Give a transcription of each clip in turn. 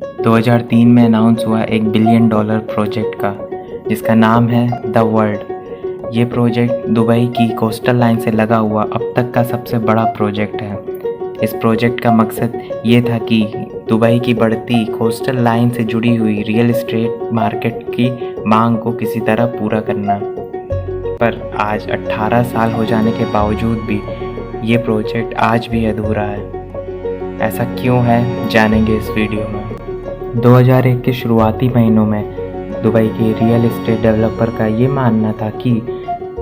2003 में अनाउंस हुआ $1 billion project का, जिसका नाम है द वर्ल्ड। ये प्रोजेक्ट दुबई की कोस्टल लाइन से लगा हुआ अब तक का सबसे बड़ा प्रोजेक्ट है। इस प्रोजेक्ट का मकसद ये था कि दुबई की बढ़ती कोस्टल लाइन से जुड़ी हुई रियल एस्टेट मार्केट की मांग को किसी तरह पूरा करना। पर आज 18 साल हो जाने के बावजूद भी ये प्रोजेक्ट आज भी अधूरा है। ऐसा क्यों है, जानेंगे इस वीडियो में। 2001 के शुरुआती महीनों में दुबई के रियल एस्टेट डेवलपर का ये मानना था कि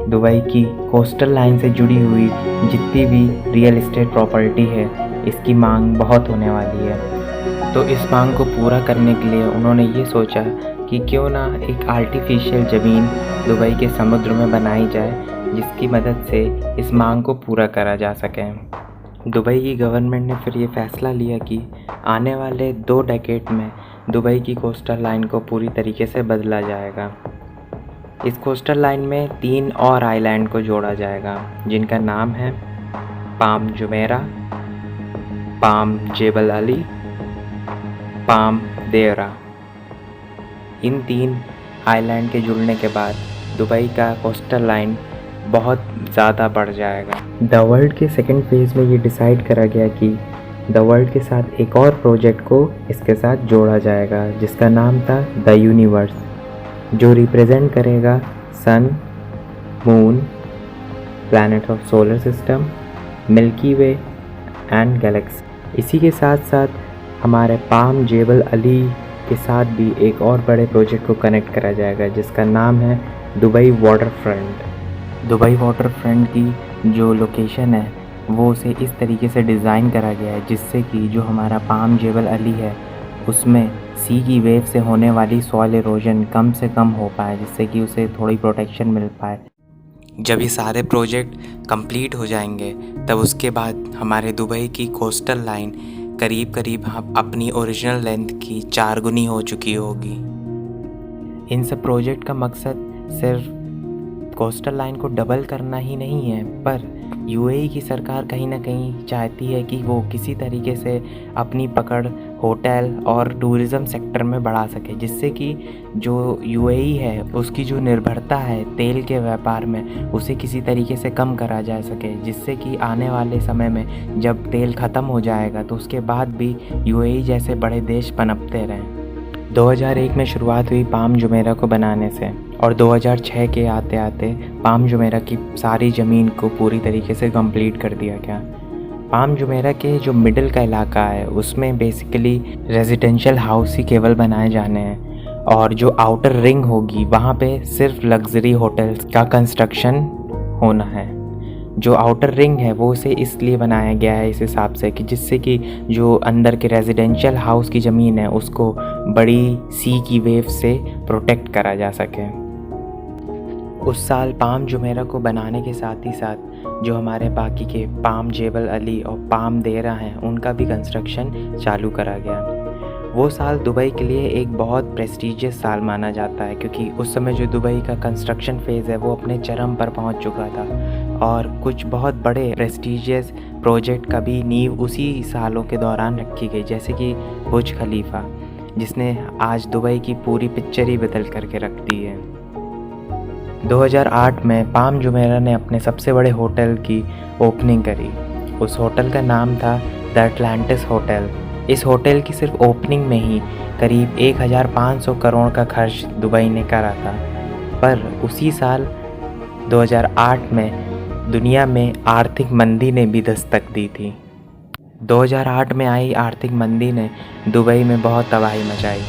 दुबई की कोस्टल लाइन से जुड़ी हुई जितनी भी रियल एस्टेट प्रॉपर्टी है, इसकी मांग बहुत होने वाली है। तो इस मांग को पूरा करने के लिए उन्होंने ये सोचा कि क्यों ना एक आर्टिफिशियल ज़मीन दुबई के समुद्र में बनाई जाए, जिसकी मदद से इस मांग को पूरा करा जा सके। दुबई की गवर्नमेंट ने फिर ये फ़ैसला लिया कि आने वाले 2 डेकेड में दुबई की कोस्टल लाइन को पूरी तरीके से बदला जाएगा। इस कोस्टल लाइन में 3 और आइलैंड को जोड़ा जाएगा, जिनका नाम है Palm Jumeirah, Palm Jebel Ali, Palm Deira. इन 3 आइलैंड के जुड़ने के बाद दुबई का कोस्टल लाइन बहुत ज़्यादा बढ़ जाएगा। द वर्ल्ड के सेकंड फेज़ में ये डिसाइड करा गया कि द वर्ल्ड के साथ एक और प्रोजेक्ट को इसके साथ जोड़ा जाएगा, जिसका नाम था द यूनिवर्स, जो रिप्रेजेंट करेगा sun, moon, planet of solar system, milky way and galaxy. इसी के साथ साथ हमारे पाम जेबल अली के साथ भी एक और बड़े प्रोजेक्ट को कनेक्ट करा जाएगा, जिसका नाम है Dubai water front. Dubai water front की जो लोकेशन है वो उसे इस तरीके से डिज़ाइन करा गया है जिससे कि जो हमारा पाम जेबल अली है उसमें सी की वेव से होने वाली सॉइल इरोजन कम से कम हो पाए, जिससे कि उसे थोड़ी प्रोटेक्शन मिल पाए। जब ये सारे प्रोजेक्ट कंप्लीट हो जाएंगे तब उसके बाद हमारे दुबई की कोस्टल लाइन करीब करीब अपनी ओरिजिनल लेंथ की 4 गुनी हो चुकी होगी। इन सब प्रोजेक्ट का मकसद सिर्फ कोस्टल लाइन को डबल करना ही नहीं है, पर यूएई की सरकार कहीं ना कहीं चाहती है कि वो किसी तरीके से अपनी पकड़ होटल और टूरिज़्म सेक्टर में बढ़ा सके, जिससे कि जो यूएई है उसकी जो निर्भरता है तेल के व्यापार में उसे किसी तरीके से कम करा जा सके, जिससे कि आने वाले समय में जब तेल ख़त्म हो जाएगा तो उसके बाद भी यूएई जैसे बड़े देश पनपते रहें। 2001 में शुरुआत हुई पाम जुमेरा को बनाने से, और 2006 के आते आते पाम जुमेरा की सारी ज़मीन को पूरी तरीके से कंप्लीट कर दिया गया। पाम जुमेरा के जो मिडिल का इलाका है उसमें बेसिकली रेजिडेंशियल हाउस ही केवल बनाए जाने हैं, और जो आउटर रिंग होगी वहाँ पे सिर्फ लग्जरी होटल्स का कंस्ट्रक्शन होना है। जो आउटर रिंग है वो उसे इसलिए बनाया गया है इस हिसाब से कि जिससे कि जो अंदर के रेजिडेंशियल हाउस की ज़मीन है उसको बड़ी सी की वेव से प्रोटेक्ट करा जा सके। उस साल पाम जुमेरा को बनाने के साथ ही साथ जो हमारे बाकी के पाम जेबल अली और पाम देरा हैं उनका भी कंस्ट्रक्शन चालू करा गया। वो साल दुबई के लिए एक बहुत प्रेस्टीजियस साल माना जाता है, क्योंकि उस समय जो दुबई का कंस्ट्रक्शन फेज़ है वो अपने चरम पर पहुंच चुका था, और कुछ बहुत बड़े प्रेस्टीजियस प्रोजेक्ट का भी नींव उसी सालों के दौरान रखी गई, जैसे कि बुर्ज खलीफा, जिसने आज दुबई की पूरी पिक्चर ही बदल करके रख दी है। 2008 में पाम जुमेरा ने अपने सबसे बड़े होटल की ओपनिंग करी। उस होटल का नाम था द अटलांटिस होटल। इस होटल की सिर्फ ओपनिंग में ही करीब 1500 करोड़ का खर्च दुबई ने करा था। पर उसी साल 2008 में दुनिया में आर्थिक मंदी ने भी दस्तक दी थी। 2008 में आई आर्थिक मंदी ने दुबई में बहुत तबाही मचाई।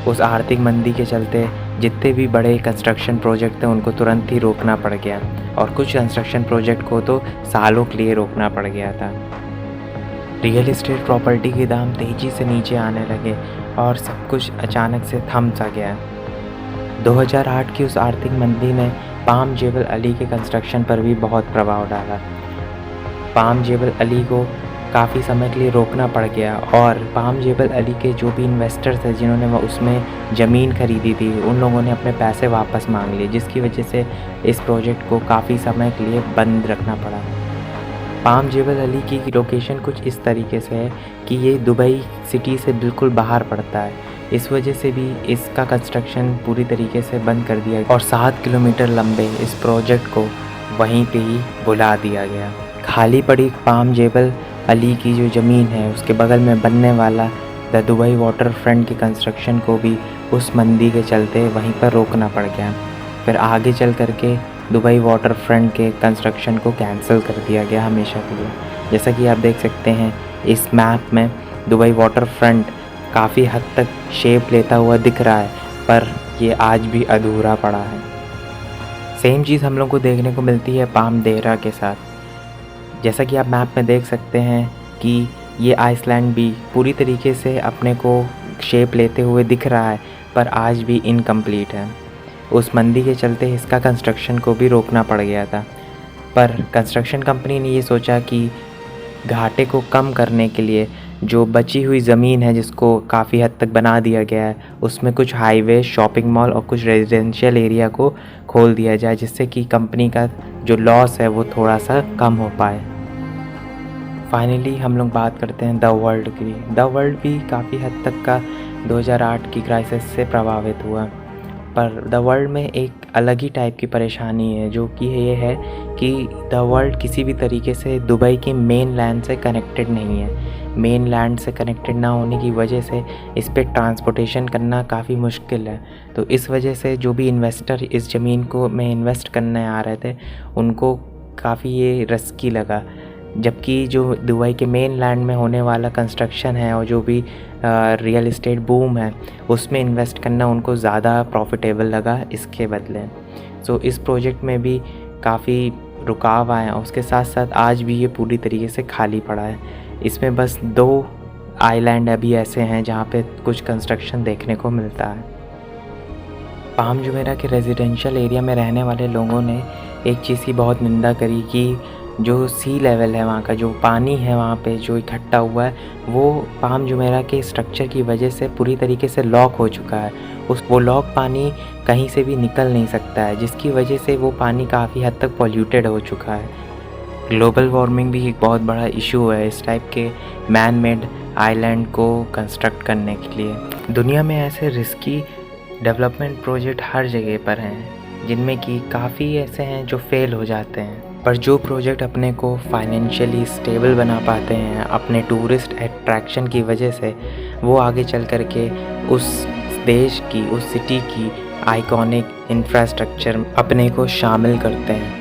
उस आर्थिक मंदी के चलते जितने भी बड़े कंस्ट्रक्शन प्रोजेक्ट थे उनको तुरंत ही रोकना पड़ गया, और कुछ कंस्ट्रक्शन प्रोजेक्ट को तो सालों के लिए रोकना पड़ गया था। रियल एस्टेट प्रॉपर्टी के दाम तेज़ी से नीचे आने लगे और सब कुछ अचानक से थम सा गया। 2008 की उस आर्थिक मंदी ने पाम जेबल अली के कंस्ट्रक्शन पर भी बहुत प्रभाव डाला। पाम जेबल अली को काफ़ी समय के लिए रोकना पड़ गया, और पाम जेबल अली के जो भी इन्वेस्टर्स थे जिन्होंने उसमें ज़मीन खरीदी थी उन लोगों ने अपने पैसे वापस मांग लिए, जिसकी वजह से इस प्रोजेक्ट को काफ़ी समय के लिए बंद रखना पड़ा। पाम जेबल अली की लोकेशन कुछ इस तरीके से है कि ये दुबई सिटी से बिल्कुल बाहर पड़ता है। इस वजह से भी इसका कंस्ट्रक्शन पूरी तरीके से बंद कर दिया और 7 किलोमीटर लंबे इस प्रोजेक्ट को वहीं पे ही बुला दिया गया। खाली पड़ी पाम जेबल अली की जो ज़मीन है उसके बगल में बनने वाला द दुबई वाटर फ्रंट की कंस्ट्रक्शन को भी उस मंदी के चलते वहीं पर रोकना पड़ गया। फिर आगे चल करके दुबई वाटर फ्रंट के कंस्ट्रक्शन को कैंसिल कर दिया गया हमेशा के लिए। जैसा कि आप देख सकते हैं इस मैप में दुबई वाटर फ्रंट काफ़ी हद तक शेप लेता हुआ दिख रहा है, पर ये आज भी अधूरा पड़ा है। सेम चीज़ हम लोग को देखने को मिलती है पाम देरा के साथ। जैसा कि आप मैप में देख सकते हैं कि ये आइसलैंड भी पूरी तरीके से अपने को शेप लेते हुए दिख रहा है, पर आज भी इनकम्प्लीट है। उस मंदी के चलते इसका कंस्ट्रक्शन को भी रोकना पड़ गया था, पर कंस्ट्रक्शन कंपनी ने ये सोचा कि घाटे को कम करने के लिए जो बची हुई ज़मीन है जिसको काफ़ी हद तक बना दिया गया है, उसमें कुछ हाईवे, शॉपिंग मॉल और कुछ रेजिडेंशियल एरिया को खोल दिया जाए, जिससे कि कंपनी का जो लॉस है वो थोड़ा सा कम हो पाए। फाइनली हम लोग बात करते हैं द वर्ल्ड की। द वर्ल्ड भी काफ़ी हद तक का 2008 की क्राइसिस से प्रभावित हुआ, पर द वर्ल्ड में एक अलग ही टाइप की परेशानी है, जो कि ये है कि द वर्ल्ड किसी भी तरीके से दुबई के मेन लैंड से कनेक्टेड नहीं है। मेन लैंड से कनेक्टेड ना होने की वजह से इस पे ट्रांसपोर्टेशन करना काफ़ी मुश्किल है। तो इस वजह से जो भी इन्वेस्टर इस ज़मीन को में इन्वेस्ट करने आ रहे थे उनको काफ़ी ये रिस्की लगा, जबकि जो दुबई के मेन लैंड में होने वाला कंस्ट्रक्शन है और जो भी रियल इस्टेट बूम है उसमें इन्वेस्ट करना उनको ज़्यादा प्रॉफिटेबल लगा इसके बदले। सो इस प्रोजेक्ट में भी काफ़ी रुकाव आए और उसके साथ साथ आज भी ये पूरी तरीके से खाली पड़ा है। इसमें बस 2 आइलैंड अभी ऐसे हैं जहाँ पे कुछ कंस्ट्रक्शन देखने को मिलता है। पाम जुमेरा के रेजिडेंशियल एरिया में रहने वाले लोगों ने एक चीज़ की बहुत निंदा करी कि जो सी लेवल है वहाँ का, जो पानी है वहाँ पे जो इकट्ठा हुआ है, वो पाम जुमेरा के स्ट्रक्चर की वजह से पूरी तरीके से लॉक हो चुका है। वो लॉक पानी कहीं से भी निकल नहीं सकता है, जिसकी वजह से वो पानी काफ़ी हद तक पॉल्यूटेड हो चुका है। ग्लोबल वार्मिंग भी एक बहुत बड़ा इशू है इस टाइप के मैन मेड आइलैंड को कंस्ट्रक्ट करने के लिए। दुनिया में ऐसे रिस्की डेवलपमेंट प्रोजेक्ट हर जगह पर हैं, जिनमें कि काफ़ी ऐसे हैं जो फेल हो जाते हैं, पर जो प्रोजेक्ट अपने को फाइनेंशियली स्टेबल बना पाते हैं अपने टूरिस्ट अट्रैक्शन की वजह से, वो आगे चल कर के उस देश की, उस सिटी की आइकॉनिक इंफ्रास्ट्रक्चर अपने को शामिल करते हैं।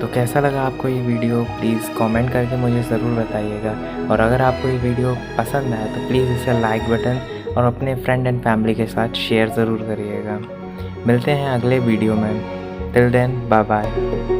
तो कैसा लगा आपको ये वीडियो, प्लीज़ कमेंट करके मुझे ज़रूर बताइएगा। और अगर आपको ये वीडियो पसंद आए तो प्लीज़ इसे लाइक बटन और अपने फ्रेंड एंड फैमिली के साथ शेयर ज़रूर करिएगा। मिलते हैं अगले वीडियो में। Till then bye bye.